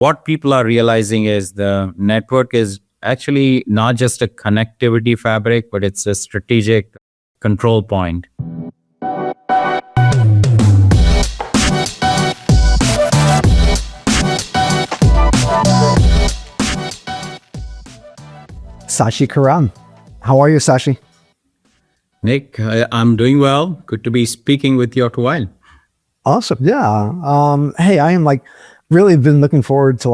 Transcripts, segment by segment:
what people are realizing is the network is actually not just a connectivity fabric, but it's a strategic control point. Shashi Kiran. How are you, Shashi? Nick, I'm doing well. Good to be speaking with you after a while. Awesome. Yeah. Hey, I am really been looking forward to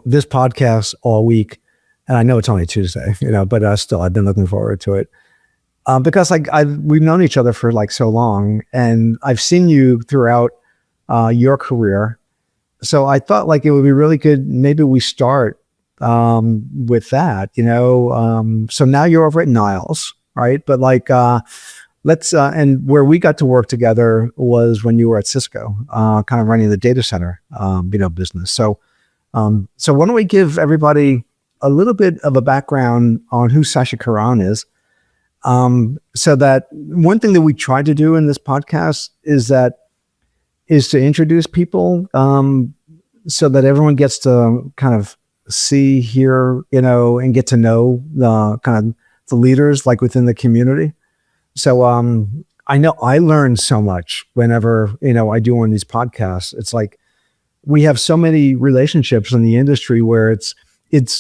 this podcast all week. And I know it's only Tuesday, but still I've been looking forward to it. Because we've known each other for so long, and I've seen you throughout your career. So I thought it would be really good. Maybe we start with that, so now you're over at Niles, right? But let's, and where we got to work together was when you were at Cisco, kind of running the data center, business. So why don't we give everybody a little bit of a background on who Shashi Kiran is? So that one thing that we try to do in this podcast is to introduce people, so that everyone gets to kind of see, hear, and get to know the kind of the leaders within the community. So I know I learn so much whenever I do one of these podcasts. It's we have so many relationships in the industry where it's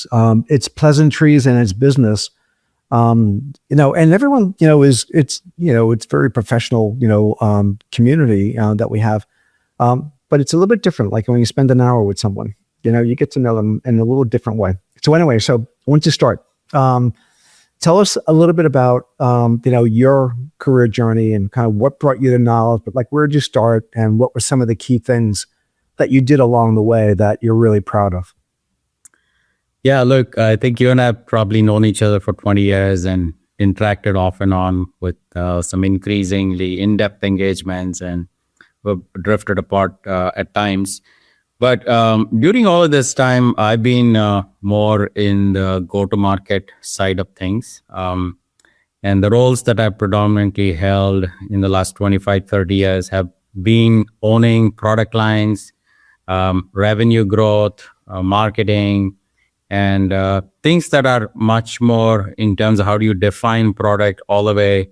pleasantries and it's business, and everyone it's very professional community that we have, but it's a little bit different. When you spend an hour with someone, you get to know them in a little different way. So anyway, so once you start, tell us a little bit about, your career journey and kind of what brought you to Knowledge, but where did you start and what were some of the key things that you did along the way that you're really proud of? Yeah, look, I think you and I have probably known each other for 20 years and interacted off and on with some increasingly in-depth engagements, and we've drifted apart at times. But during all of this time, I've been more in the go-to-market side of things. And the roles that I've predominantly held in the last 25, 30 years have been owning product lines, revenue growth, marketing, and things that are much more in terms of how do you define product all the way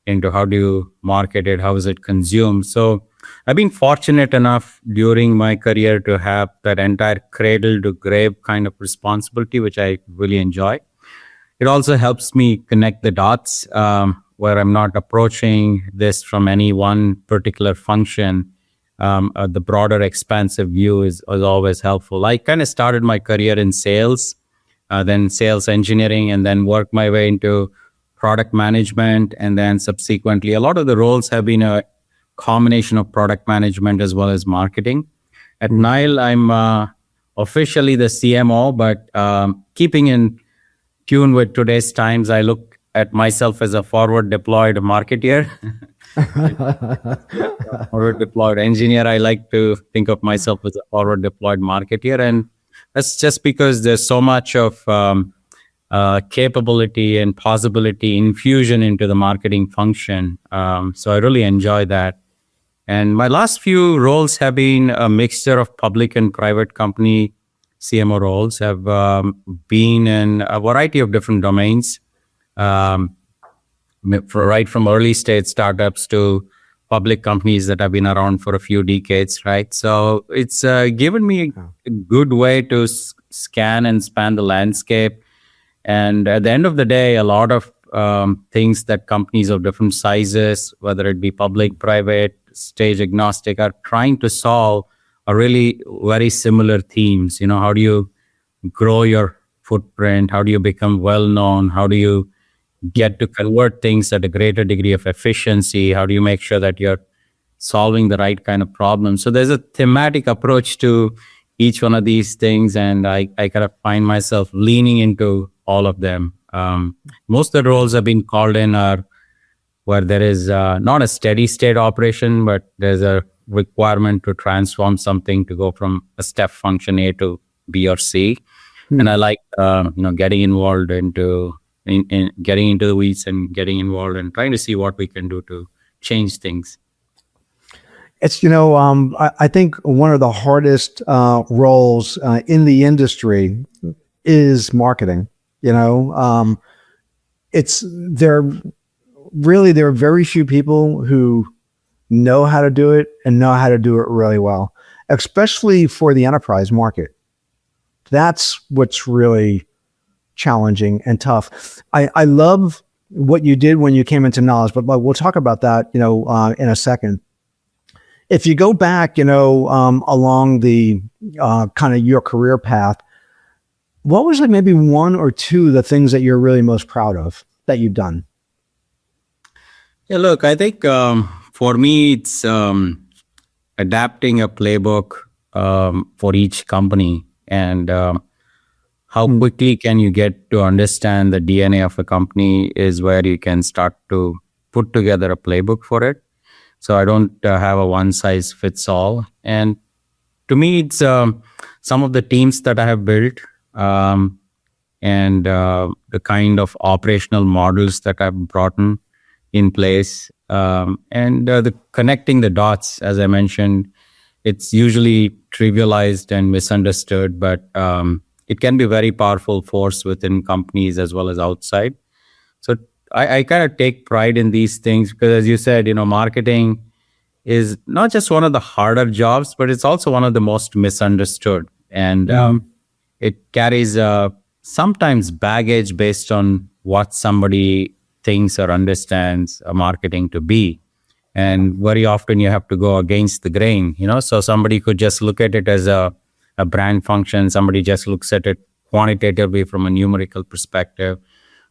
into how do you market it, how is it consumed. So I've been fortunate enough during my career to have that entire cradle to grave kind of responsibility, which I really enjoy. It also helps me connect the dots, where I'm not approaching this from any one particular function. The broader expansive view is always helpful. I kind of started my career in sales, then sales engineering, and then worked my way into product management. And then subsequently, a lot of the roles have been a combination of product management as well as marketing. At Nile, I'm officially the CMO, but keeping in tune with today's times, I look at myself as a forward deployed marketeer. Forward deployed engineer. I like to think of myself as a forward deployed marketeer. And that's just because there's so much of capability and possibility infusion into the marketing function. So I really enjoy that. And my last few roles have been a mixture of public and private company CMO roles, have been in a variety of different domains, right from early stage startups to public companies that have been around for a few decades, right? So it's given me a good way to scan and span the landscape. And at the end of the day, a lot of things that companies of different sizes, whether it be public, private, stage agnostic, are trying to solve are really very similar themes. How do you grow your footprint? How do you become well known? How do you get to convert things at a greater degree of efficiency? How do you make sure that you're solving the right kind of problem? So there's a thematic approach to each one of these things, and I kind of find myself leaning into all of them. Most of the roles I've been called in are where there is not a steady state operation, but there's a requirement to transform something to go from a step function A to B or C. And I like getting involved into in getting into the weeds and getting involved and trying to see what we can do to change things. It's, I think one of the hardest roles in the industry is marketing. It's there are very few people who know how to do it and know how to do it really well, especially for the enterprise market. That's what's really challenging and tough. I love what you did when you came into knowledge, but we'll talk about that, in a second. If you go back, along the kind of your career path, what was like maybe one or two of the things that you're really most proud of that you've done? Yeah, look, I think for me, it's adapting a playbook for each company, and how quickly can you get to understand the DNA of a company is where you can start to put together a playbook for it. So I don't have a one size fits all. And to me, it's some of the teams that I have built, and the kind of operational models that I've brought in place, and the connecting the dots, as I mentioned. It's usually trivialized and misunderstood, but it can be a very powerful force within companies as well as outside. So I kind of take pride in these things because, as you said, marketing is not just one of the harder jobs, but it's also one of the most misunderstood. And it carries sometimes baggage based on what somebody thinks or understands marketing to be. And very often you have to go against the grain, so somebody could just look at it as a brand function. Somebody just looks at it quantitatively from a numerical perspective.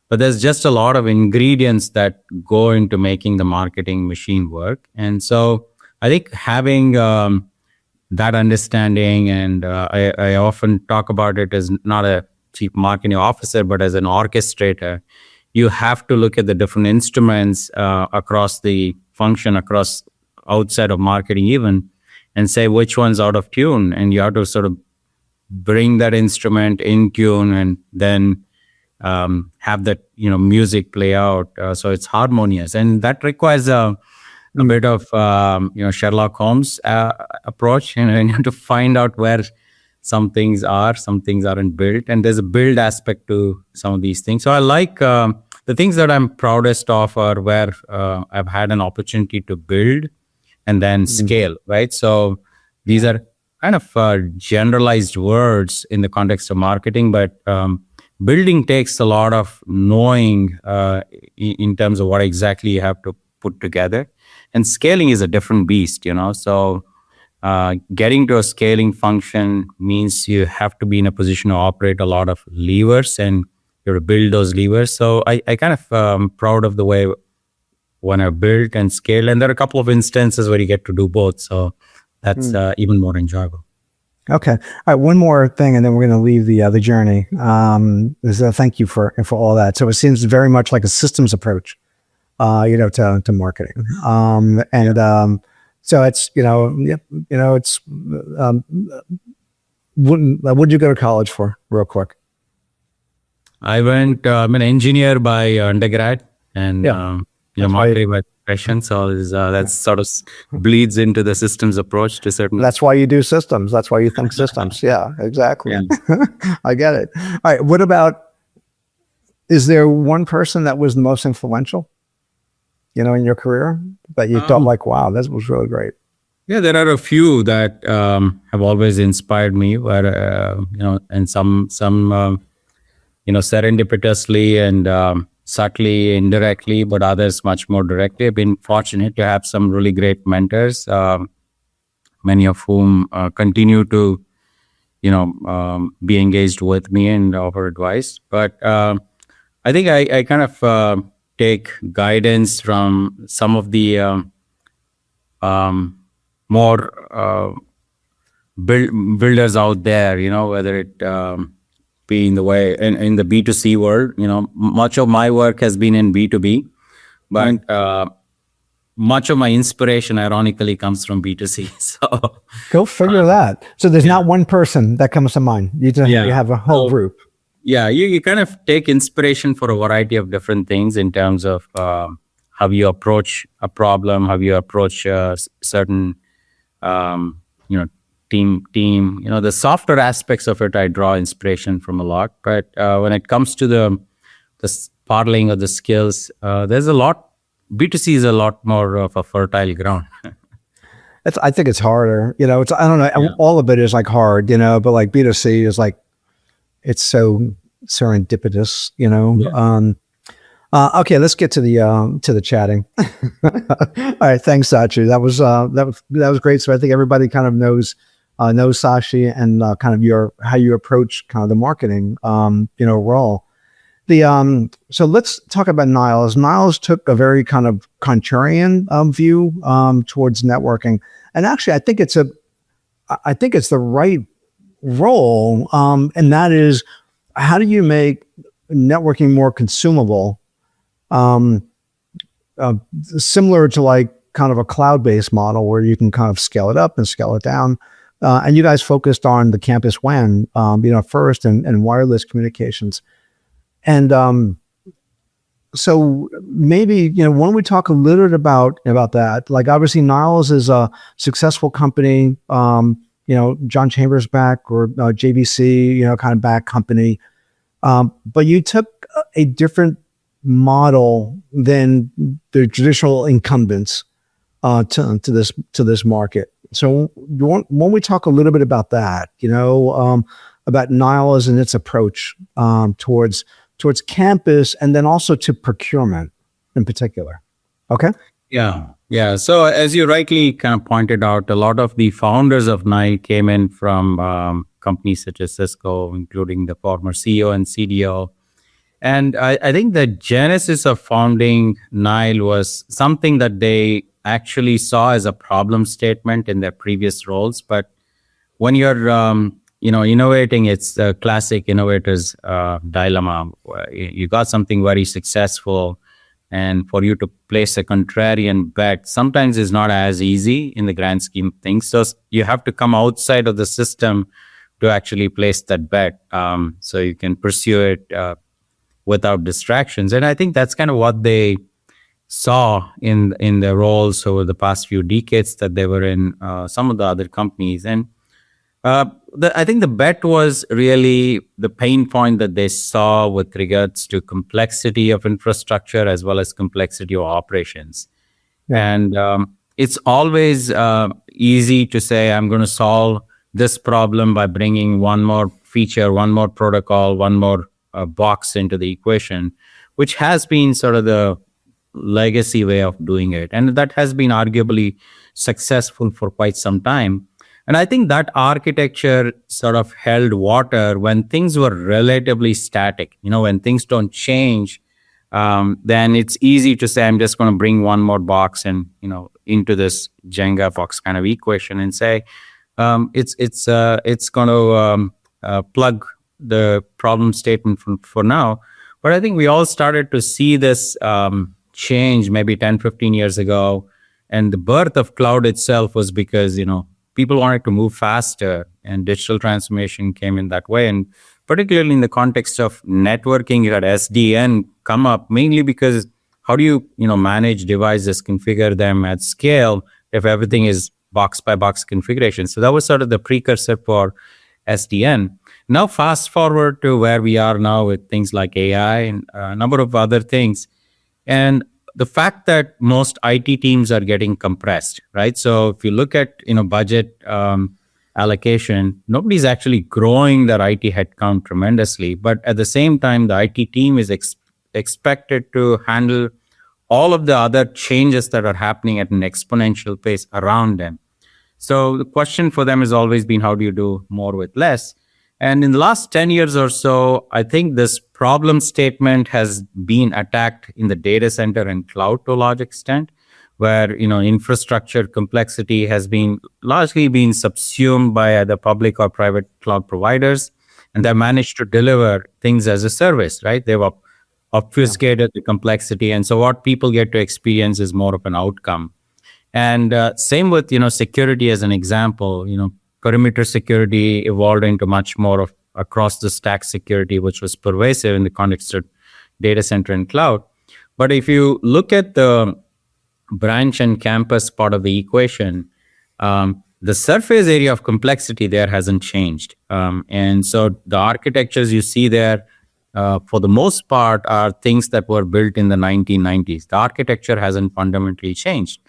But there's just a lot of ingredients that go into making the marketing machine work. And so I think having that understanding, and I often talk about it as not a chief marketing officer, but as an orchestrator. You have to look at the different instruments across the function, across outside of marketing even, and say which one's out of tune. And you have to sort of bring that instrument in tune, and then have that music play out so it's harmonious. And that requires a bit of Sherlock Holmes approach. You have to find out where some things aren't built, and there's a build aspect to some of these things. So I like the things that I'm proudest of are where I've had an opportunity to build and then scale, right? So these are kind of generalized words in the context of marketing, but building takes a lot of knowing in terms of what exactly you have to put together. And scaling is a different beast, So getting to a scaling function means you have to be in a position to operate a lot of levers, and you have to build those levers. So I kind of proud of the way when I built and scaled. And there are a couple of instances where you get to do both. So that's even more enjoyable. Okay. All right. One more thing, and then we're going to leave the journey. Thank you for all that. So it seems very much like a systems approach, to marketing. So it's it's what'd you go to college for, real quick? I'm an engineer by undergrad, and marketing by profession. So that sort of bleeds into the systems approach to certain. That's why you do systems. That's why you think systems. Yeah, exactly. Yeah. I get it. All right. What about? Is there one person that was the most influential, in your career that you thought like, wow, this was really great? Yeah, there are a few that have always inspired me. Where and some serendipitously and subtly, indirectly, but others much more directly. I've been fortunate to have some really great mentors, many of whom continue to, be engaged with me and offer advice. But I think I kind of take guidance from some of the more builders out there, whether it be in the way in the B2C world. Much of my work has been in B2B, but much of my inspiration ironically comes from B2C. So go figure that. So there's not one person that comes to mind. You have a whole group. Yeah, you kind of take inspiration for a variety of different things in terms of how you approach a problem, how you approach certain you know, team, the softer aspects of it, I draw inspiration from a lot. But when it comes to the parlaying of the skills, there's a lot. B2C is a lot more of a fertile ground. I think it's harder. It's I don't know. Yeah. All of it is like hard, but like B2C is like it's so serendipitous. Yeah. Okay, let's get to the chatting. All right, thanks, Sachi. That was great. So I think everybody kind of knows Sashi and kind of how you approach kind of the marketing role. So let's talk about Niles. Niles took a very kind of contrarian view towards networking, and actually, I think it's the right role, and that is, how do you make networking more consumable, similar to like kind of a cloud-based model where you can kind of scale it up and scale it down. And you guys focused on the campus WAN, first, and wireless communications. And so maybe, why don't we talk a little bit about that? Like, obviously, Niles is a successful company. John Chambers back, or JVC, kind of back company. But you took a different model than the traditional incumbents to this market. So why don't we talk a little bit about that? About Niles and its approach towards campus, and then also to procurement in particular. Okay. Yeah. So as you rightly kind of pointed out, a lot of the founders of Nile came in from companies such as Cisco, including the former CEO and CDO. And I think the genesis of founding Nile was something that they actually saw as a problem statement in their previous roles. But when you're innovating, it's the classic innovator's dilemma. You got something very successful, and for you to place a contrarian bet sometimes is not as easy in the grand scheme of things. So you have to come outside of the system to actually place that bet, so you can pursue it without distractions. And I think that's kind of what they saw in their roles over the past few decades that they were in some of the other companies. And I think the bet was really the pain point that they saw with regards to complexity of infrastructure as well as complexity of operations. Yeah. And it's always easy to say, I'm going to solve this problem by bringing one more feature, one more protocol, one more box into the equation, which has been sort of the legacy way of doing it. And that has been arguably successful for quite some time. And I think that architecture sort of held water when things were relatively static. When things don't change, then it's easy to say, I'm just going to bring one more box and, into this Jenga box kind of equation and say, it's going to plug the problem statement for now. But I think we all started to see this change maybe 10, 15 years ago. And the birth of cloud itself was because, people wanted to move faster, and digital transformation came in that way. And particularly in the context of networking, you had SDN come up, mainly because how do you, manage devices, configure them at scale if everything is box by box configuration? So that was sort of the precursor for SDN. Now, fast forward to where we are now with things like AI and a number of other things. And the fact that most IT teams are getting compressed, right? So if you look at, budget allocation, nobody's actually growing their IT headcount tremendously. But at the same time, the IT team is expected to handle all of the other changes that are happening at an exponential pace around them. So the question for them has always been, how do you do more with less? And in the last 10 years or so, I think this problem statement has been attacked in the data center and cloud to a large extent, where, infrastructure complexity has been largely been subsumed by either public or private cloud providers, and they've managed to deliver things as a service, right? They've obfuscated the complexity. And so what people get to experience is more of an outcome. And same with, security as an example. Perimeter security evolved into much more of across the stack security, which was pervasive in the context of data center and cloud. But if you look at the branch and campus part of the equation, the surface area of complexity there hasn't changed. And so the architectures you see there, for the most part, are things that were built in the 1990s. The architecture hasn't fundamentally changed.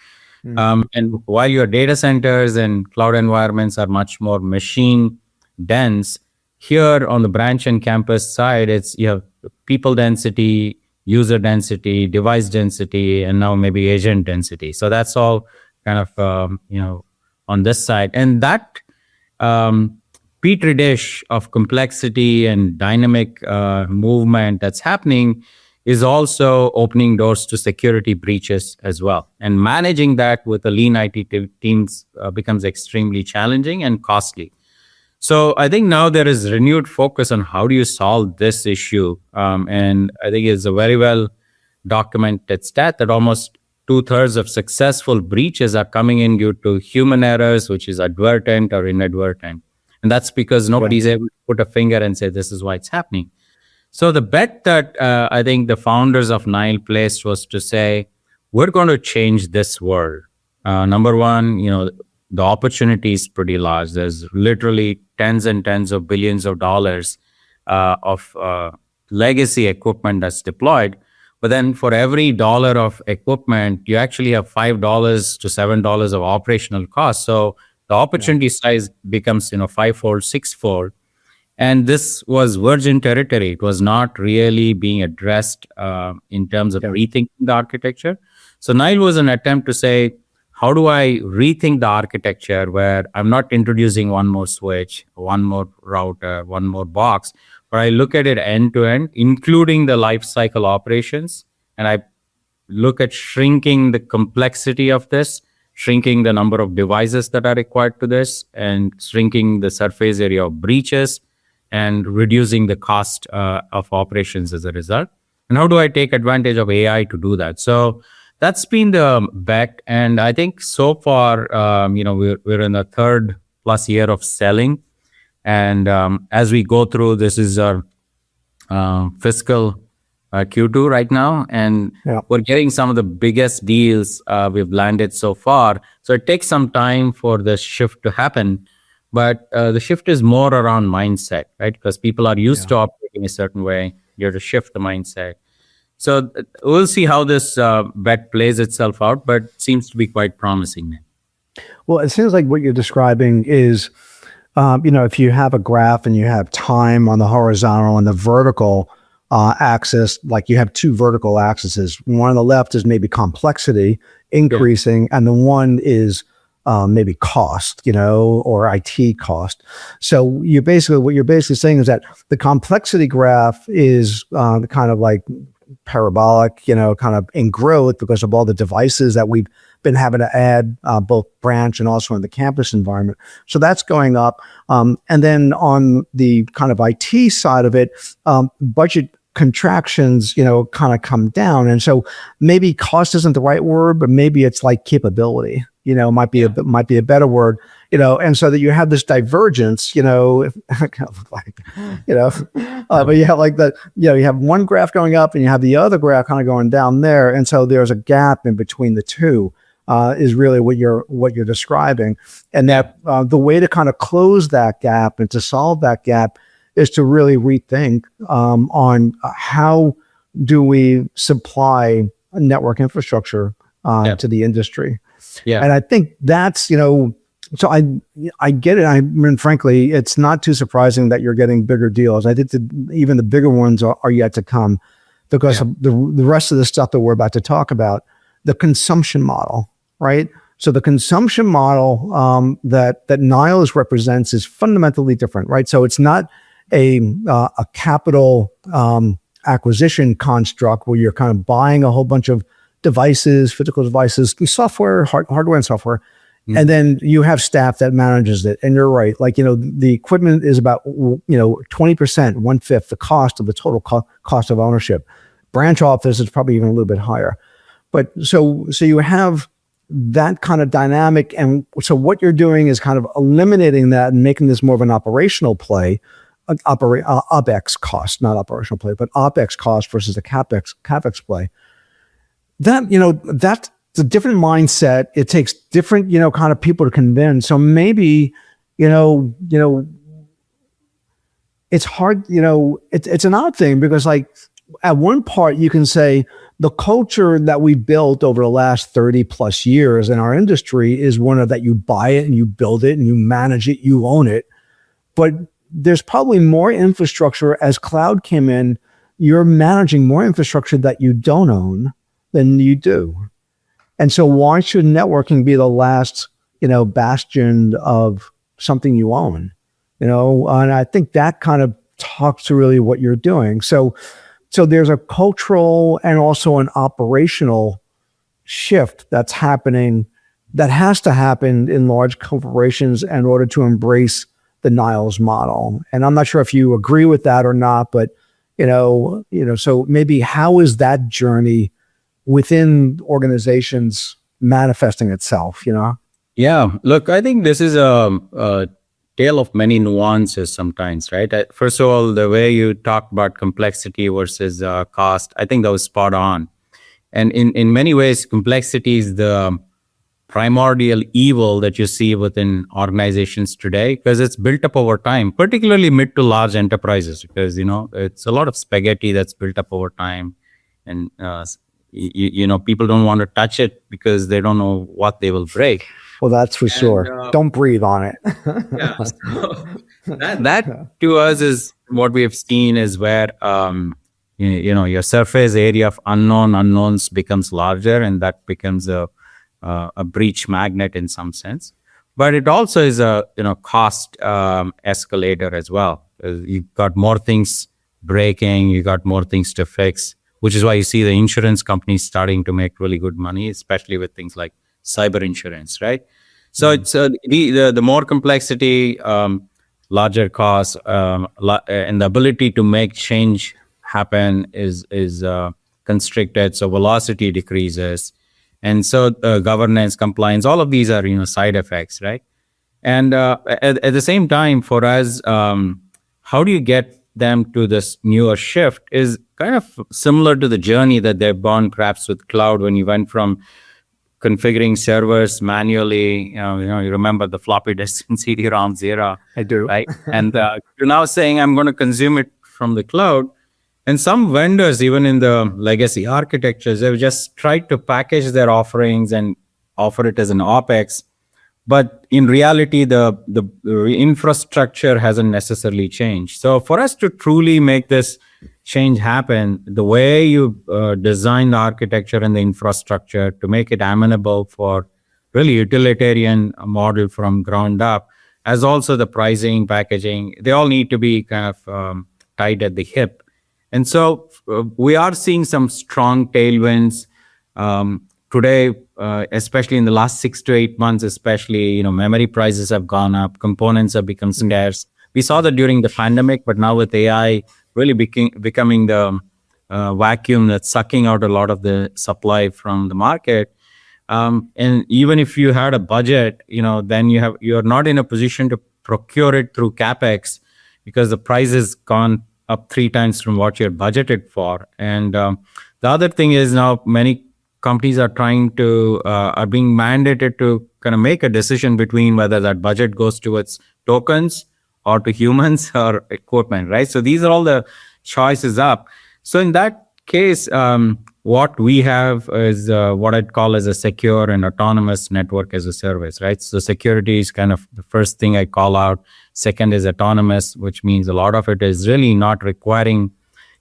And while your data centers and cloud environments are much more machine dense, here on the branch and campus side, it's you have people density, user density, device density, and now maybe agent density. So that's all kind of on this side, and that um, petri dish of complexity and dynamic movement that's happening is also opening doors to security breaches as well. And managing that with the lean IT teams becomes extremely challenging and costly. So I think now there is renewed focus on how do you solve this issue. And I think it's a very well documented stat that almost 2/3 of successful breaches are coming in due to human errors, which is advertent or inadvertent. And that's because nobody's able to put a finger and say, this is why it's happening. So the bet that I think the founders of Nile placed was to say, we're going to change this world. Number one, the opportunity is pretty large. There's literally tens and tens of billions of dollars of legacy equipment that's deployed. But then for every dollar of equipment, you actually have $5 to $7 of operational cost. So the opportunity size becomes, fivefold, sixfold. And this was virgin territory. It was not really being addressed in terms of rethinking the architecture. So Nile was an attempt to say, how do I rethink the architecture where I'm not introducing one more switch, one more router, one more box, but I look at it end to end, including the life cycle operations, and I look at shrinking the complexity of this, shrinking the number of devices that are required to this, and shrinking the surface area of breaches, and reducing the cost of operations as a result. And how do I take advantage of AI to do that? So that's been the bet. And I think so far, we're in the third plus year of selling. And as we go through, this is our fiscal Q2 right now. And we're getting some of the biggest deals we've landed so far. So it takes some time for the shift to happen. But the shift is more around mindset, right? Because people are used to operating a certain way. You have to shift the mindset. So we'll see how this bet plays itself out, but seems to be quite promising. Well, it seems like what you're describing is, if you have a graph and you have time on the horizontal and the vertical axis, like you have two vertical axes. One on the left is maybe complexity increasing, and the one is maybe cost, or IT cost. So what you're basically saying is that the complexity graph is kind of like parabolic, kind of in growth because of all the devices that we've been having to add, both branch and also in the campus environment. So that's going up. And then on the kind of IT side of it, budget contractions, kind of come down. And so maybe cost isn't the right word, but maybe it's like capability, might be a better word, and so that you have this divergence, but you have like you have one graph going up and you have the other graph kind of going down there. And so there's a gap in between the two, is really what you're describing. And that the way to kind of close that gap and to solve that gap is to really rethink on how do we supply network infrastructure to the industry. Yeah. And I think that's, so I get it. I mean, frankly, it's not too surprising that you're getting bigger deals. I think even the bigger ones are yet to come because of the rest of the stuff that we're about to talk about, the consumption model, right? So the consumption model that Niles represents is fundamentally different, right? So it's not a capital acquisition construct where you're kind of buying a whole bunch of devices, physical devices, software, hardware and software. And then you have staff that manages it. And you're right. Like, the equipment is about, 20%, 1/5 the cost of the total cost of ownership. Branch office is probably even a little bit higher. But so you have that kind of dynamic. And so what you're doing is kind of eliminating that and making this more of an operational play, OpEx cost, not operational play, but OpEx cost versus a CapEx play. That, it's a different mindset. It takes different, kind of people to convince. So maybe, it's hard, it's an odd thing because like at one part you can say the culture that we built over the last 30 plus years in our industry is one of that you buy it and you build it and you manage it, you own it. But there's probably more infrastructure as cloud came in, you're managing more infrastructure that you don't own than you do. And so why should networking be the last, bastion of something you own? And I think that kind of talks to really what you're doing. So there's a cultural and also an operational shift that's happening that has to happen in large corporations in order to embrace the Niles model. And I'm not sure if you agree with that or not, but so maybe how is that journey within organizations manifesting itself, Yeah, look, I think this is a tale of many nuances sometimes, right? First of all, the way you talk about complexity versus cost, I think that was spot on. And in many ways, complexity is the primordial evil that you see within organizations today because it's built up over time, particularly mid to large enterprises, because, it's a lot of spaghetti that's built up over time. And, people don't want to touch it because they don't know what they will break. Well, that's for sure. Don't breathe on it. Yeah. So that to us is what we have seen is where, your surface area of unknowns becomes larger, and that becomes a breach magnet in some sense. But it also is a, cost escalator as well. You've got more things breaking, you got more things to fix, which is why you see the insurance companies starting to make really good money, especially with things like cyber insurance, right? So it's the more complexity, larger costs, and the ability to make change happen is constricted. So velocity decreases, and so governance, compliance, all of these are side effects, right? And at the same time, for us, how do you get them to this newer shift is kind of similar to the journey that they've gone perhaps with cloud when you went from configuring servers manually. You remember the floppy disk and CD-ROMs era. I do. Right? And you're now saying, I'm going to consume it from the cloud. And some vendors, even in the legacy architectures, they've just tried to package their offerings and offer it as an OpEx. But in reality, the infrastructure hasn't necessarily changed. So for us to truly make this change happen, the way you design the architecture and the infrastructure to make it amenable for really utilitarian model from ground up, as also the pricing, packaging, they all need to be kind of tied at the hip. And so we are seeing some strong tailwinds today, especially in the last 6 to 8 months, especially, memory prices have gone up, components have become scarce. We saw that during the pandemic, but now with AI really becoming the vacuum that's sucking out a lot of the supply from the market. And even if you had a budget, then you're not in a position to procure it through CapEx because the price has gone up 3 times from what you're budgeted for. And the other thing is now many companies are are being mandated to kind of make a decision between whether that budget goes towards tokens or to humans or equipment, right? So these are all the choices up. So in that case, what we have is what I'd call as a secure and autonomous network as a service, right? So security is kind of the first thing I call out. Second is autonomous, which means a lot of it is really not requiring,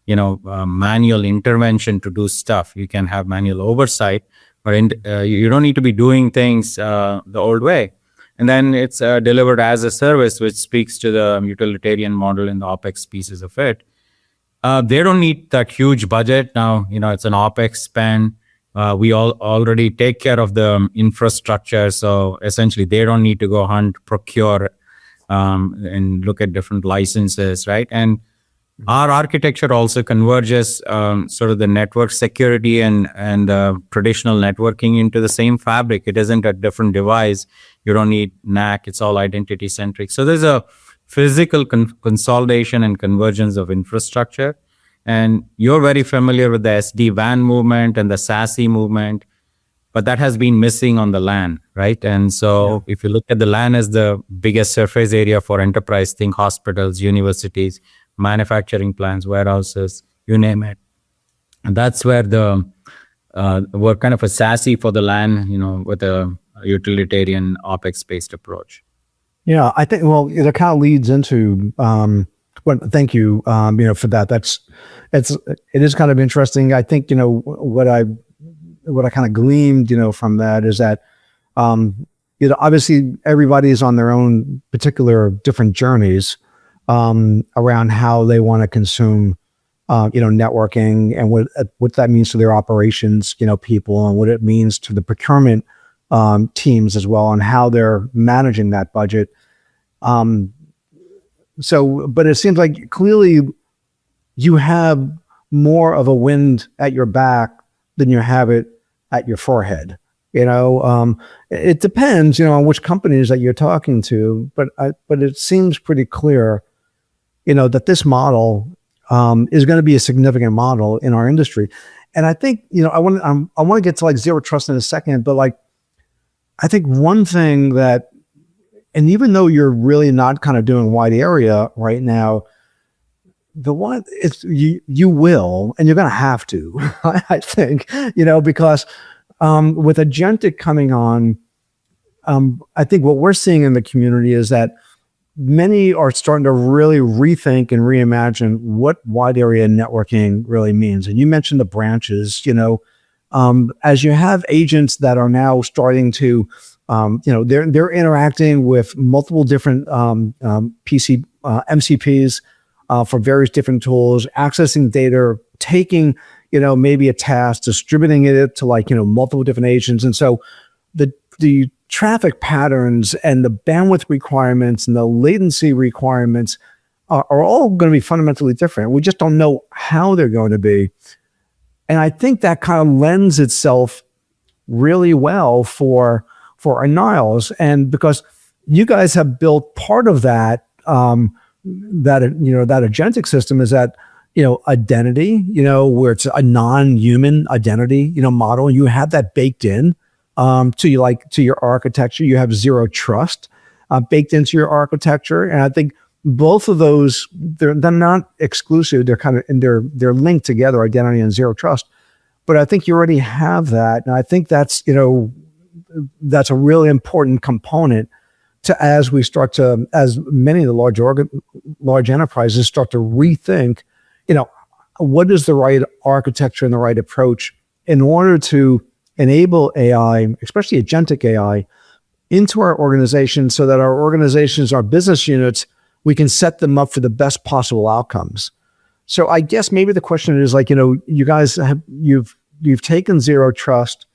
manual intervention to do stuff. You can have manual oversight, but you don't need to be doing things the old way. And then it's delivered as a service, which speaks to the utilitarian model and the OpEx pieces of it. They don't need that huge budget. Now, it's an OpEx spend. We already take care of the infrastructure. So essentially, they don't need to go hunt, procure, and look at different licenses, right? And our architecture also converges sort of the network security and traditional networking into the same fabric. It isn't a different device. You don't need NAC. It's all identity centric. So there's a physical consolidation and convergence of infrastructure. And you're very familiar with the SD-WAN movement and the SASE movement. but that has been missing on the LAN, right? And so if you look at the LAN as the biggest surface area for enterprise, think hospitals, universities, manufacturing plants, warehouses, you name it. And that's where we're kind of a SASE for the LAN, with a utilitarian OpEx based approach. Yeah, I think, well, it kind of leads into, well, thank you, for that. It is kind of interesting. I think, what I kind of gleamed, from that is that, obviously everybody is on their own particular different journeys, around how they want to consume, networking, and what that means to their operations, people, and what it means to the procurement teams as well, and how they're managing that budget. But it seems like clearly you have more of a wind at your back than you have it at your forehead. It depends, on which companies that you're talking to, but it seems pretty clear, that this model is going to be a significant model in our industry. And I think, I want to get to like zero trust in a second, but like, I think one thing that, and even though you're really not kind of doing wide area right now, the one it's you will, and you're going to have to, I think, because with agentic coming on, I think what we're seeing in the community is that many are starting to really rethink and reimagine what wide area networking really means. And you mentioned the branches, as you have agents that are now starting to, they're interacting with multiple different MCPs for various different tools, accessing data, taking, maybe a task, distributing it to multiple different agents. And so the traffic patterns and the bandwidth requirements and the latency requirements are all going to be fundamentally different. We just don't know how they're going to be. And I think that kind of lends itself really well for our Niles. And because you guys have built part of that, that agentic system is that, identity, where it's a non-human identity, model. You have that baked in to your architecture. You have zero trust baked into your architecture. And I think both of those, they're not exclusive. They're kind of, and they're linked together, identity and zero trust. But I think you already have that. And I think that's a really important component to, as many of the large enterprises start to rethink, what is the right architecture and the right approach in order to enable AI, especially agentic AI, into our organization, so that our organizations, our business units, we can set them up for the best possible outcomes. So I guess maybe the question is you guys you've taken zero trust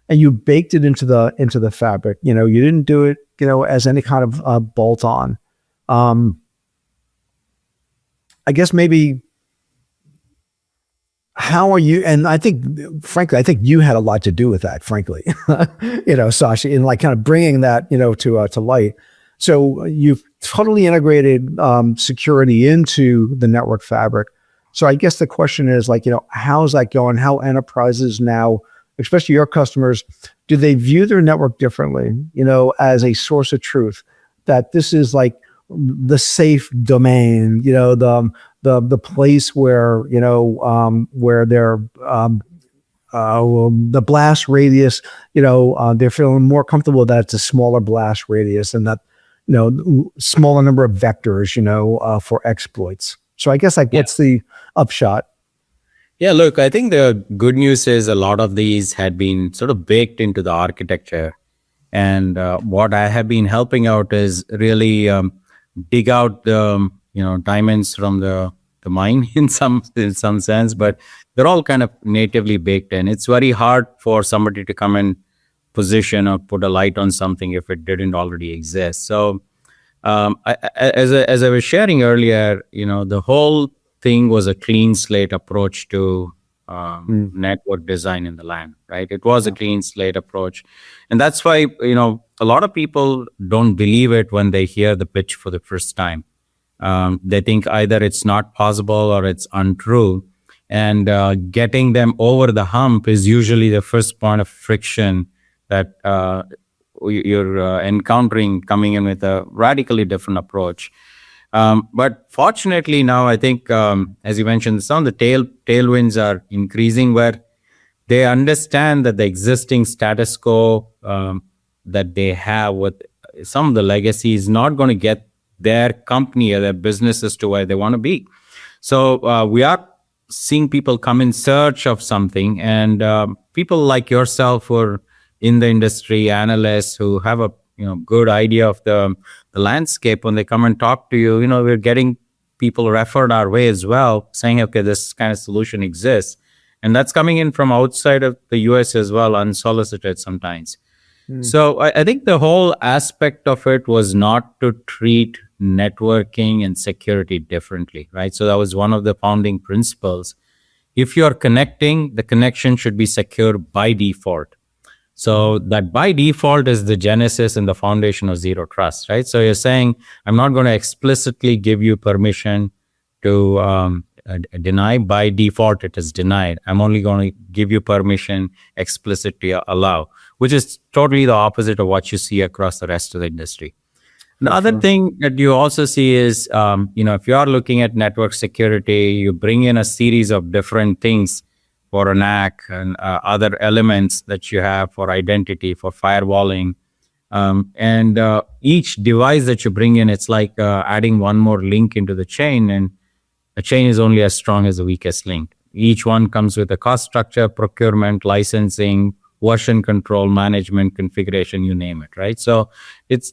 and you baked it into the fabric. You didn't do it, as any kind of bolt on. I guess maybe, how are you? And I think, frankly, you had a lot to do with that, frankly, Shashi, in kind of bringing that, to light. So you've totally integrated security into the network fabric. So I guess the question is how's that going? How enterprises now, especially your customers, do they view their network differently, as a source of truth, that this is the safe domain, the place where, where the blast radius, they're feeling more comfortable that it's a smaller blast radius, and that, smaller number of vectors, for exploits. So I guess what's the upshot? Yeah, look, I think the good news is a lot of these had been sort of baked into the architecture. And what I have been helping out is really dig out the diamonds from the mine in some sense, but they're all kind of natively baked in. It's very hard for somebody to come and position or put a light on something if it didn't already exist. So as I was sharing earlier, the whole thing was a clean slate approach to network design in the LAN, right? It was a clean slate approach. And that's why, a lot of people don't believe it when they hear the pitch for the first time. They think either it's not possible or it's untrue. and getting them over the hump is usually the first point of friction that you're encountering coming in with a radically different approach. But fortunately now, I think, as you mentioned, some of the tailwinds are increasing where they understand that the existing status quo that they have with some of the legacy is not going to get their company or their businesses to where they want to be. So we are seeing people come in search of something, and people like yourself who are in the industry, analysts who have a good idea of the landscape. When they come and talk to you, we're getting people referred our way as well, saying, okay, this kind of solution exists. And that's coming in from outside of the US as well, unsolicited sometimes. So I think the whole aspect of it was not to treat networking and security differently, right? So that was one of the founding principles. If you're connecting, the connection should be secure by default. So that by default is the genesis and the foundation of zero trust, right? So you're saying, I'm not going to explicitly give you permission to deny. By default, it is denied. I'm only going to give you permission explicitly allow, which is totally the opposite of what you see across the rest of the industry. The other thing that you also see is, if you are looking at network security, you bring in a series of different things for an NAC and other elements that you have for identity, for firewalling. And each device that you bring in, it's like adding one more link into the chain, and a chain is only as strong as the weakest link. Each one comes with a cost structure, procurement, licensing, version control, management, configuration, you name it, right? So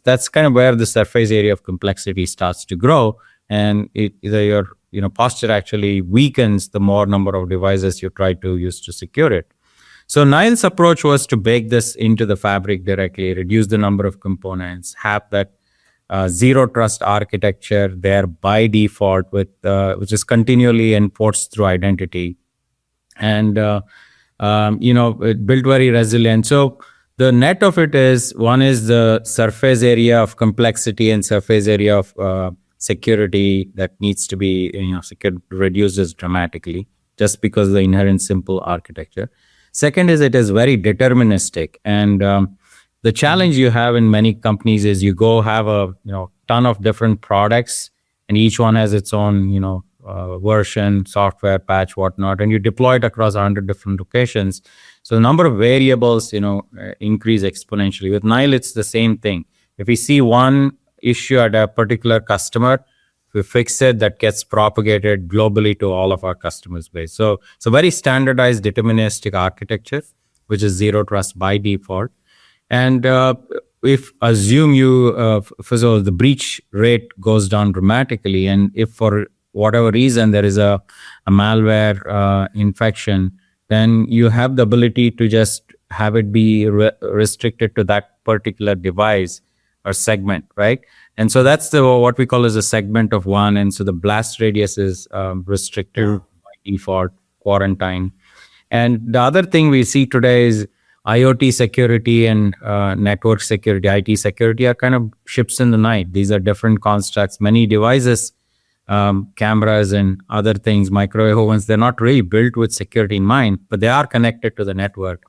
that's kind of where the surface area of complexity starts to grow, and either your posture actually weakens the more number of devices you try to use to secure it. So Nile's approach was to bake this into the fabric directly, reduce the number of components, have that zero trust architecture there by default, with which is continually enforced through identity, and it built very resilient. So the net of it is, one is the surface area of complexity and surface area of security that needs to be secured reduces dramatically just because of the inherent simple architecture. Second is, it is very deterministic, and the challenge you have in many companies is you go have a ton of different products, and each one has its own version, software patch, whatnot, and you deploy it across 100 different locations. So the number of variables increase exponentially. With Nile, it's the same thing. If we see one issue at a particular customer, we fix it, that gets propagated globally to all of our customers base. So it's a very standardized deterministic architecture, which is zero trust by default. And if assume you, first of all, the breach rate goes down dramatically, and if for whatever reason there is a malware infection, then you have the ability to just have it be restricted to that particular device or segment, right? And so that's what we call as a segment of one. And so the blast radius is restricted by default, quarantine. And the other thing we see today is IoT security and network security, IT security are kind of ships in the night. These are different constructs. Many devices, cameras and other things, microwave ovens, they're not really built with security in mind, but they are connected to the network.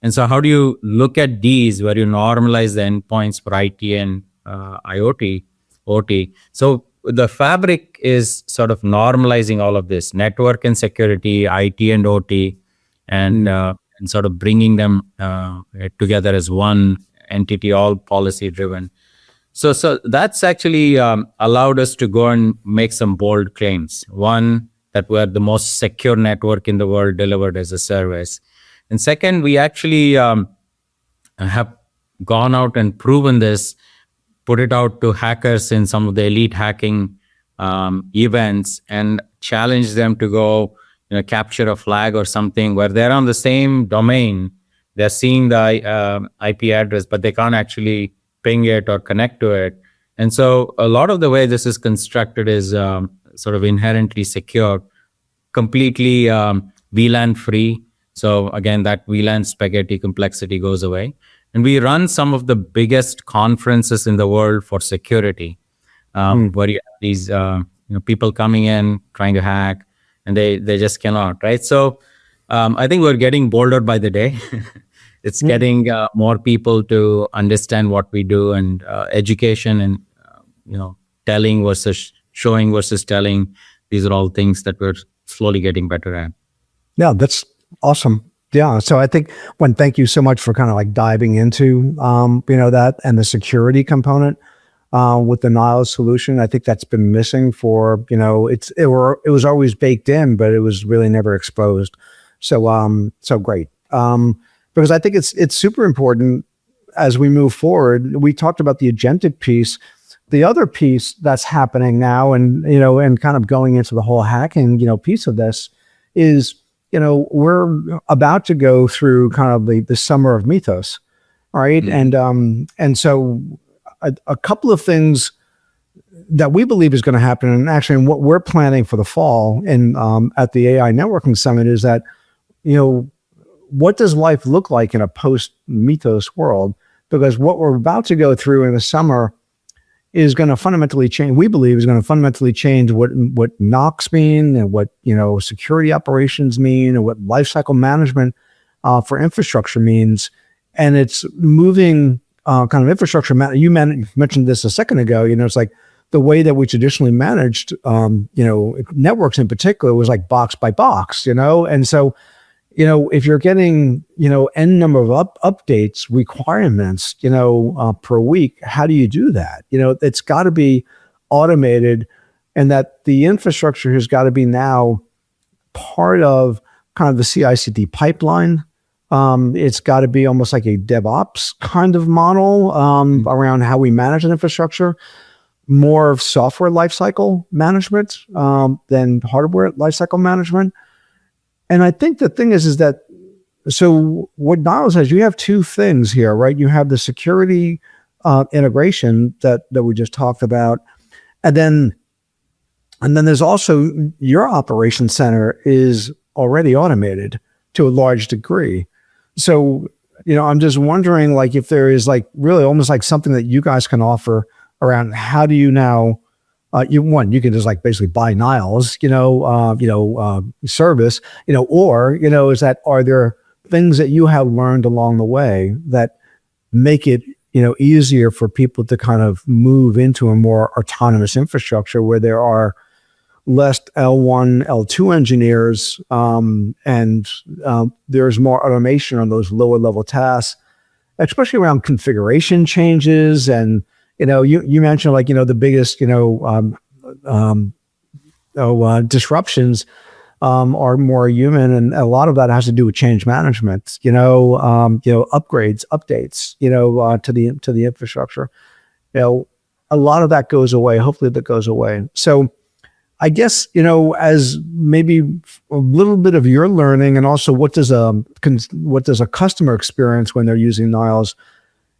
And so how do you look at these where you normalize the endpoints for IT and IoT, OT? So the fabric is sort of normalizing all of this, network and security, IT and OT, and sort of bringing them together as one entity, all policy driven. So that's actually allowed us to go and make some bold claims. One, that we're the most secure network in the world delivered as a service. And second, we actually have gone out and proven this, put it out to hackers in some of the elite hacking events, and challenged them to go capture a flag or something where they're on the same domain. They're seeing the IP address, but they can't actually ping it or connect to it. And so a lot of the way this is constructed is sort of inherently secure, completely VLAN free. So again, that VLAN spaghetti complexity goes away. And we run some of the biggest conferences in the world for security, where you have these people coming in, trying to hack. and they just cannot, right? So I think we're getting bolder by the day. It's getting more people to understand what we do, and education, and telling versus showing versus telling. These are all things that we're slowly getting better at. Yeah, that's awesome. Yeah. So I think thank you so much for kind of like diving into, that and the security component with the Nile solution. I think that's been missing for, it was always baked in, but it was really never exposed. So great. Because I think it's super important as we move forward. We talked about the agentic piece. The other piece that's happening now, and and kind of going into the whole hacking, piece of this is, we're about to go through kind of the summer of Mythos, right? And so a couple of things that we believe is going to happen, and actually what we're planning for the fall and at the AI Networking Summit, is that, what does life look like in a post-Mythos world? Because what we're about to go through in the summer is going to fundamentally change. We believe is going to fundamentally change what NOCs mean, and what security operations mean, and what lifecycle management for infrastructure means. And it's moving kind of infrastructure. You mentioned this a second ago. It's like the way that we traditionally managed, networks in particular, was like box by box. And so, if you're getting, N number of updates, requirements, per week, how do you do that? It's got to be automated, and that the infrastructure has got to be now part of kind of the CI/CD pipeline. It's got to be almost like a DevOps kind of model around how we manage an infrastructure, more of software lifecycle management than hardware lifecycle management. And I think the thing is that, so what Nile says, you have two things here, right? You have the security integration that we just talked about. And then there's also your operations center is already automated to a large degree. So, I'm just wondering, like, if there is like really almost like something that you guys can offer around how do you now, you can just like basically buy Nile's, service, or, is that, are there things that you have learned along the way that make it, easier for people to kind of move into a more autonomous infrastructure where there are less L1, L2 engineers, and there's more automation on those lower level tasks, especially around configuration changes. And you mentioned, like, the biggest, disruptions are more human, and a lot of that has to do with change management. Upgrades, updates, to the infrastructure. A lot of that goes away. Hopefully, that goes away. So, I guess, as maybe a little bit of your learning, and also what does a customer experience when they're using Niles,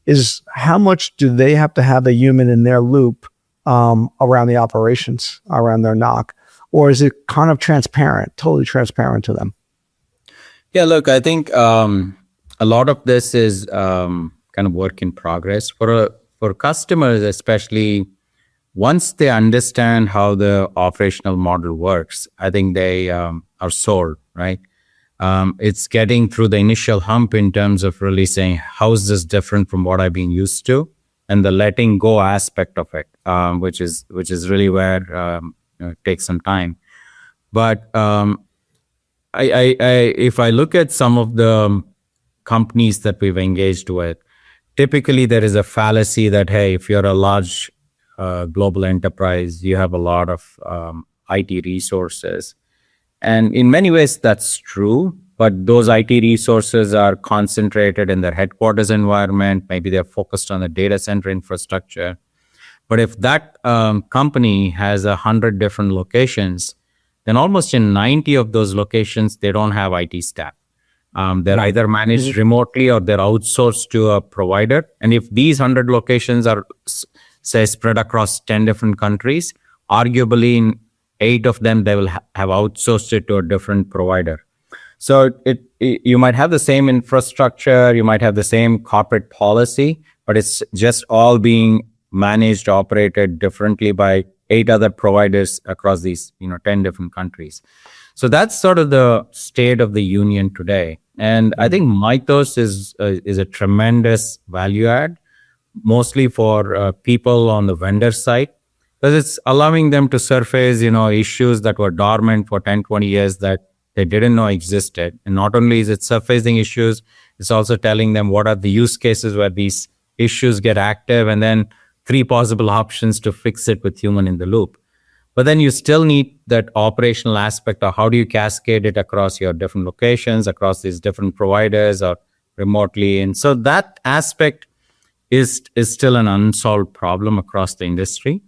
is how much do they have to have a human in their loop around the operations, around their NOC, or is it kind of totally transparent to them? Yeah, look, I think a lot of this is kind of work in progress for customers, especially once they understand how the operational model works. I think they are sold, right? It's getting through the initial hump in terms of really saying, how is this different from what I've been used to? And the letting go aspect of it, which is really where it takes some time. But if I look at some of the companies that we've engaged with, typically there is a fallacy that, hey, if you're a large global enterprise, you have a lot of IT resources. And in many ways, that's true. But those IT resources are concentrated in their headquarters environment. Maybe they're focused on the data center infrastructure. But if that company has 100 different locations, then almost in 90 of those locations, they don't have IT staff. They're either managed remotely or they're outsourced to a provider. And if these 100 locations are, say, spread across 10 different countries, arguably in 8 of them, they will have outsourced it to a different provider. So you might have the same infrastructure, you might have the same corporate policy, but it's just all being managed, operated differently by 8 other providers across these 10 different countries. So that's sort of the state of the union today. And I think Mythos is a tremendous value add, mostly for people on the vendor side, because it's allowing them to surface issues that were dormant for 10, 20 years that they didn't know existed. And not only is it surfacing issues, it's also telling them what are the use cases where these issues get active, and then 3 possible options to fix it with human in the loop. But then you still need that operational aspect of how do you cascade it across your different locations, across these different providers or remotely. And so that aspect is still an unsolved problem across the industry.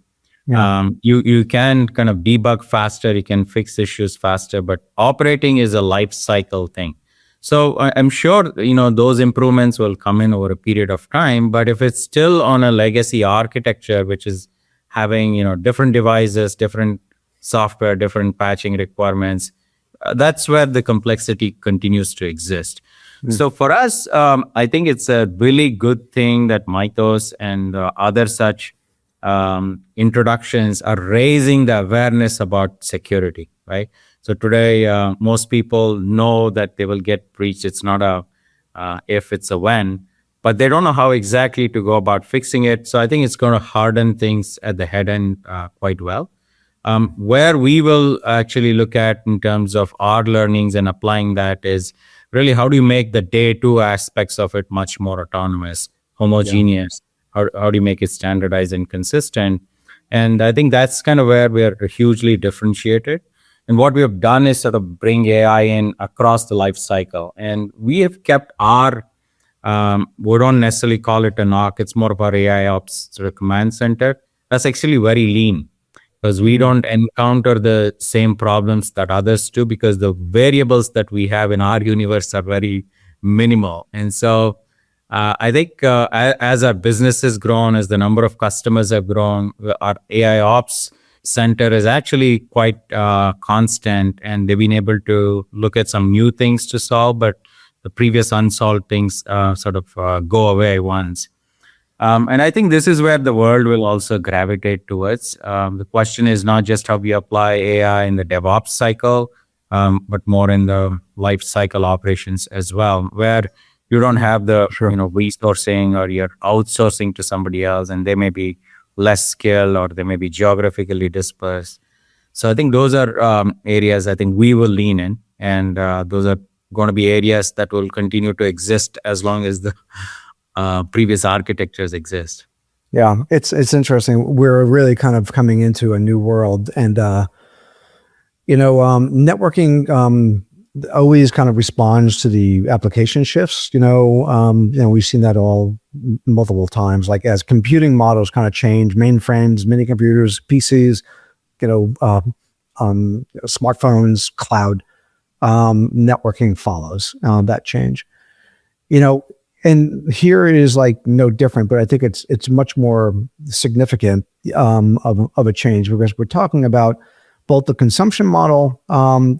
Yeah. You can kind of debug faster, you can fix issues faster, but operating is a life cycle thing. So I'm sure those improvements will come in over a period of time. But if it's still on a legacy architecture, which is having different devices, different software, different patching requirements, that's where the complexity continues to exist. So for us, I think it's a really good thing that Mythos and other such introductions are raising the awareness about security, right? So today, most people know that they will get breached. It's not a if, it's a when, but they don't know how exactly to go about fixing it. So I think it's going to harden things at the head end quite well. Where we will actually look at in terms of our learnings and applying that is really how do you make the day two aspects of it much more autonomous, homogeneous? How do you make it standardized and consistent? And I think that's kind of where we're hugely differentiated. And what we have done is sort of bring AI in across the life cycle. And we have kept our, we don't necessarily call it a NOC, it's more of our AI ops sort of command center. That's actually very lean because we don't encounter the same problems that others do because the variables that we have in our universe are very minimal. And so I think as our business has grown, as the number of customers have grown, our AI ops center is actually quite constant, and they've been able to look at some new things to solve, but the previous unsolved things sort of go away once. And I think this is where the world will also gravitate towards. The question is not just how we apply AI in the DevOps cycle, but more in the life cycle operations as well, where you don't have the resourcing or you're outsourcing to somebody else, and they may be less skilled or they may be geographically dispersed. So I think those are areas I think we will lean in, and those are going to be areas that will continue to exist as long as the previous architectures exist. Yeah, it's interesting. We're really kind of coming into a new world, and networking always kind of responds to the application shifts. We've seen that all multiple times. Like as computing models kind of change, mainframes, mini computers, PCs, smartphones, cloud, networking follows that change. And here it is like no different, but I think it's much more significant of a change because we're talking about both the consumption model, so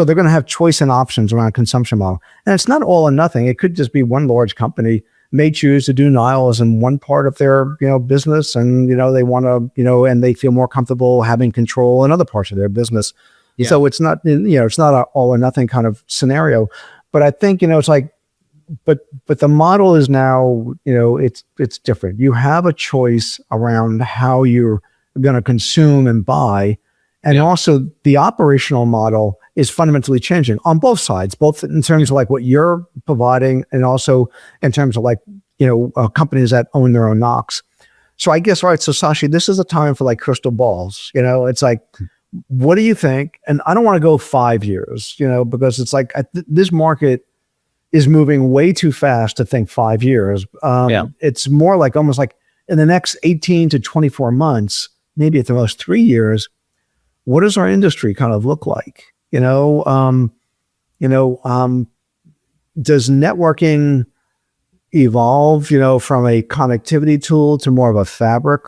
they're going to have choice and options around consumption model. And it's not all or nothing. It could just be one large company may choose to do Nile as in one part of their, business. And, they want to, and they feel more comfortable having control in other parts of their business. Yeah. So it's not, it's not an all or nothing kind of scenario. But I think, it's like, but the model is now, it's different. You have a choice around how you're going to consume and buy. And also the operational model is fundamentally changing on both sides, both in terms of like what you're providing and also in terms of like, companies that own their own NOCs. So I guess, all right, so Shashi, this is a time for like crystal balls, it's like, what do you think? And I don't want to go 5 years, because it's like this market is moving way too fast to think 5 years. It's more like almost like in the next 18 to 24 months, maybe at the most 3 years, what does our industry kind of look like? Does networking evolve, from a connectivity tool to more of a fabric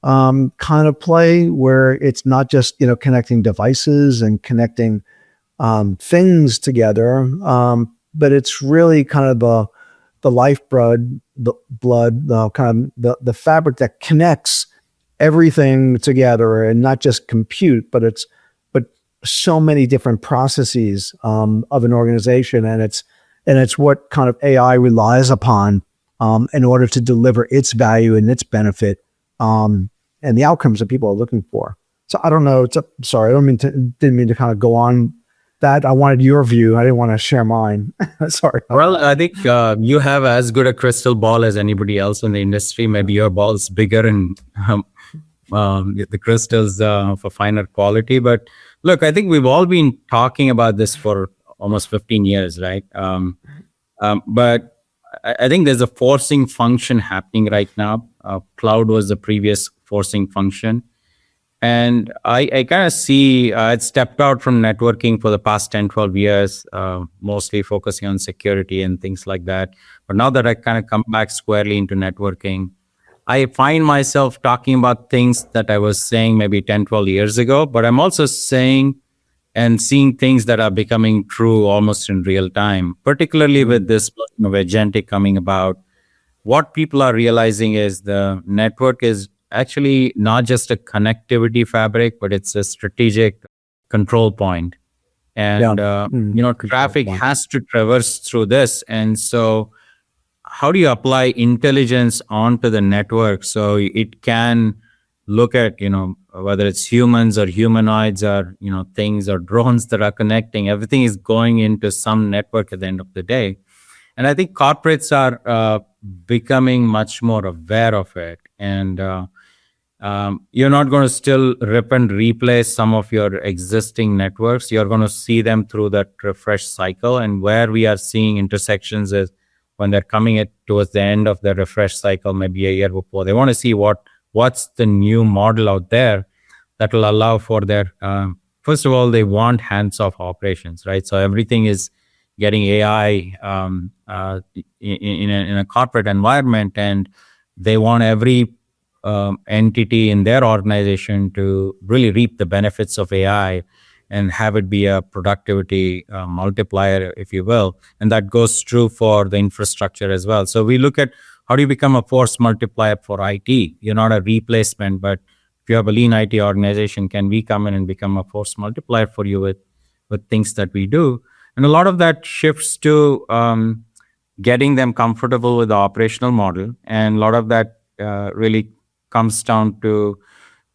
kind of play where it's not just, connecting devices and connecting things together, but it's really kind of the lifeblood, the blood, the kind of the fabric that connects everything together, and not just compute, but so many different processes of an organization, and it's what kind of AI relies upon in order to deliver its value and its benefit and the outcomes that people are looking for. So I don't know. Sorry, didn't mean to kind of go on that. I wanted your view. I didn't want to share mine. Sorry. Well, I think you have as good a crystal ball as anybody else in the industry. Maybe your ball's bigger and the crystals for finer quality. But look, I think we've all been talking about this for almost 15 years, right? But I think there's a forcing function happening right now. Cloud was the previous forcing function. And I kind of see I'd stepped out from networking for the past 10, 12 years, mostly focusing on security and things like that. But now that I kind of come back squarely into networking, I find myself talking about things that I was saying maybe 10, 12 years ago, but I'm also saying and seeing things that are becoming true almost in real time, particularly with this notion of agentic coming about. What people are realizing is the network is actually not just a connectivity fabric, but it's a strategic control point. And, traffic has to traverse through this. And so how do you apply intelligence onto the network so it can look at, whether it's humans or humanoids or, things or drones that are connecting, everything is going into some network at the end of the day. And I think corporates are becoming much more aware of it. And you're not going to still rip and replace some of your existing networks. You're going to see them through that refresh cycle. And where we are seeing intersections is when they're coming towards the end of the refresh cycle, maybe a year before. They want to see what's the new model out there that will allow for their, first of all, they want hands-off operations, right? So everything is getting AI in a corporate environment, and they want every entity in their organization to really reap the benefits of AI and have it be a productivity multiplier, if you will. And that goes true for the infrastructure as well. So we look at how do you become a force multiplier for IT? You're not a replacement, but if you have a lean IT organization, can we come in and become a force multiplier for you with things that we do? And a lot of that shifts to getting them comfortable with the operational model. And a lot of that really comes down to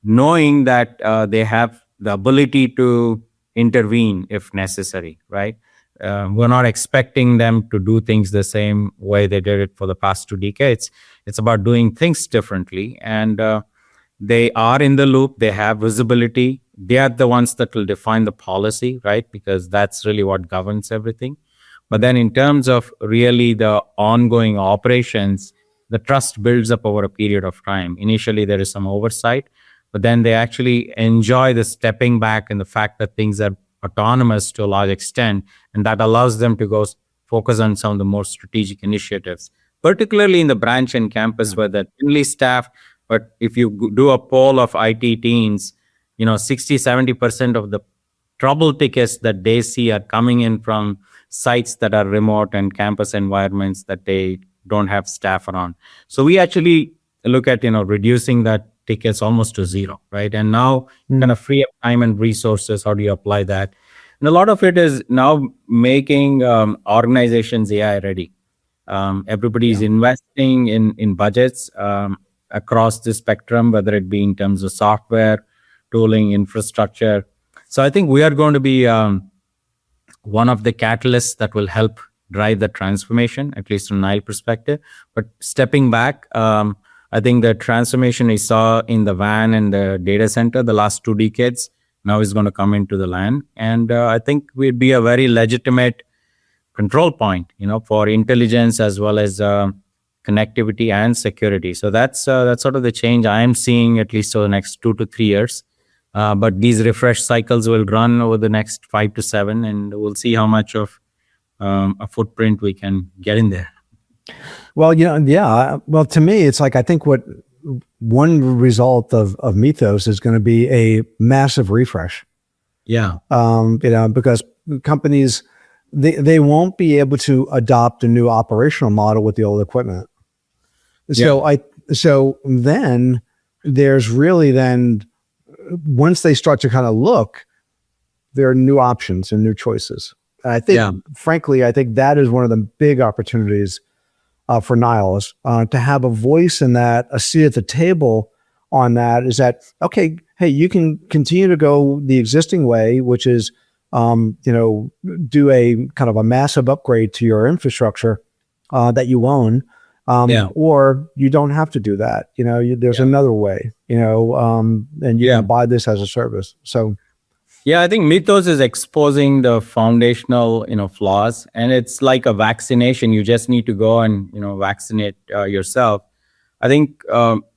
knowing that they have the ability to intervene if necessary, right? We're not expecting them to do things the same way they did it for the past 2 decades. It's about doing things differently. And they are in the loop. They have visibility. They are the ones that will define the policy, right? Because that's really what governs everything. But then in terms of really the ongoing operations, the trust builds up over a period of time. Initially, there is some oversight, but then they actually enjoy the stepping back and the fact that things are autonomous to a large extent, and that allows them to go focus on some of the more strategic initiatives, particularly in the branch and campus where they're thinly staffed. But if you do a poll of IT teams, 60, 70% of the trouble tickets that they see are coming in from sites that are remote and campus environments that they don't have staff around. So we actually look at, reducing that tickets almost to zero, right? And now kind of free up time and resources. How do you apply that? And a lot of it is now making organizations AI ready. Everybody's investing in budgets across the spectrum, whether it be in terms of software, tooling, infrastructure. So I think we are going to be one of the catalysts that will help drive the transformation, at least from Nile perspective. But stepping back, I think the transformation we saw in the WAN and the data center the last 2 decades now is going to come into the LAN. And I think we'd be a very legitimate control point, for intelligence as well as connectivity and security. So that's sort of the change I am seeing, at least over the next 2 to 3 years. But these refresh cycles will run over the next 5 to 7, and we'll see how much of a footprint we can get in there. Well, well, to me, it's like, I think what one result of Mythos is going to be a massive refresh. Yeah. Because companies, they won't be able to adopt a new operational model with the old equipment. So then there's really then, once they start to kind of look, there are new options and new choices. And I think, Yeah. frankly, I think that is one of the big opportunities for Niles, to have a voice in that, a seat at the table on that. Is that okay? Hey, you can continue to go the existing way, which is, do a kind of a massive upgrade to your infrastructure that you own, Yeah. or you don't have to do that. There's Yeah. another way. And you Yeah. can buy this as a service. So Yeah, I think Mythos is exposing the foundational, flaws, and it's like a vaccination. You just need to go and vaccinate yourself. I think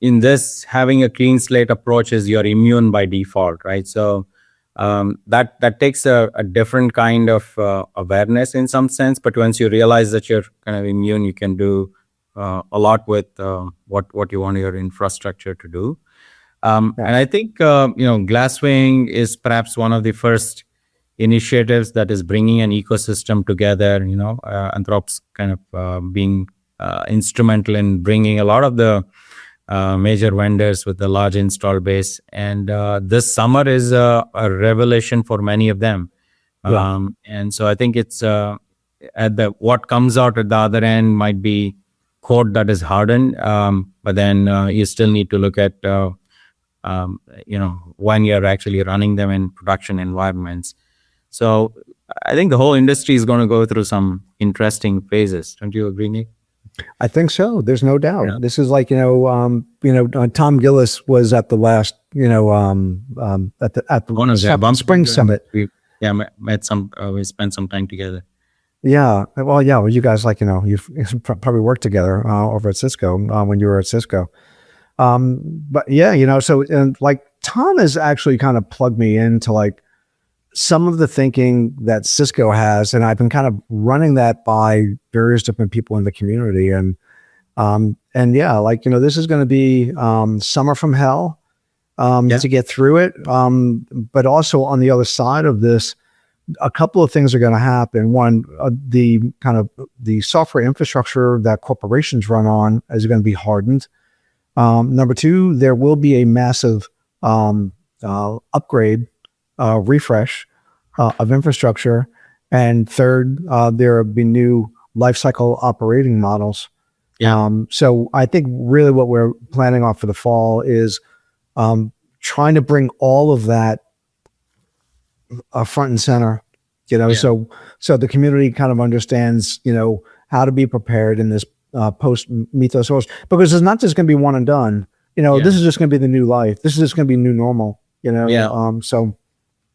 in this, having a clean slate approach is you're immune by default, right? So that takes a different kind of awareness in some sense. But once you realize that you're kind of immune, you can do a lot with what you want your infrastructure to do. And I think Glasswing is perhaps one of the first initiatives that is bringing an ecosystem together. Anthrop's kind of being instrumental in bringing a lot of the major vendors with the large install base. And this summer is a revelation for many of them. And so I think it's what comes out at the other end might be code that is hardened, but then you still need to look at when you're actually running them in production environments. So I think the whole industry is going to go through some interesting phases. Don't you agree, Nick? I think so. There's no doubt. Yeah. This is like, Tom Gillis was at the last, at One of the the spring summit. We we spent some time together. Yeah. Well, you guys you've probably worked together over at Cisco when you were at Cisco. But yeah, so and like Tom has actually kind of plugged me into like some of the thinking that Cisco has, and I've been kind of running that by various different people in the community, and yeah, this is going to be summer from hell to get through it. But also on the other side of this, a couple of things are going to happen. One, the kind of the software infrastructure that corporations run on is going to be hardened. Number two, there will be a massive upgrade, refresh of infrastructure. And third, there will be new lifecycle operating models. So I think really what we're planning on for the fall is trying to bring all of that front and center, so the community kind of understands, how to be prepared in this post Mythos world, because it's not just going to be one and done. This is just going to be the new life. This is just going to be new normal. So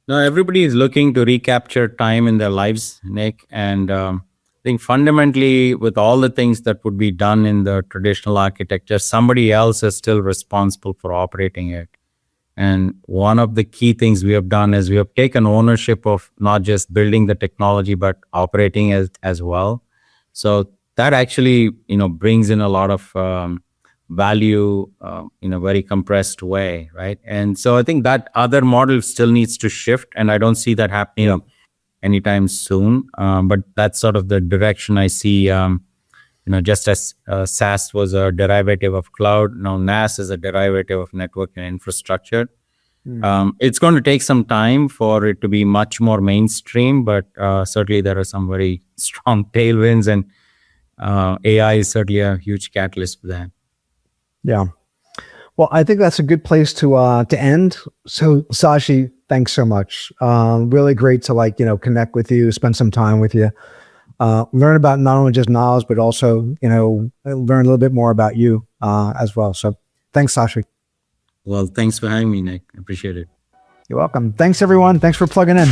no, everybody is looking to recapture time in their lives, Nick, and I think fundamentally, with all the things that would be done in the traditional architecture, somebody else is still responsible for operating it. And one of the key things we have done is we have taken ownership of not just building the technology, but operating as well. So that actually, brings in a lot of value in a very compressed way, right? And so I think that other model still needs to shift, and I don't see that happening anytime soon. But that's sort of the direction I see. Just as SaaS was a derivative of cloud, now NAS is a derivative of network and infrastructure. It's going to take some time for it to be much more mainstream, but certainly there are some very strong tailwinds, and AI is certainly a huge catalyst for that. Yeah. Well, I think that's a good place to end. So, Shashi, thanks so much. Really great to connect with you, spend some time with you, learn about not only just Niles, but also learn a little bit more about you as well. So, thanks, Shashi. Well, thanks for having me, Nick. I appreciate it. You're welcome. Thanks, everyone. Thanks for plugging in.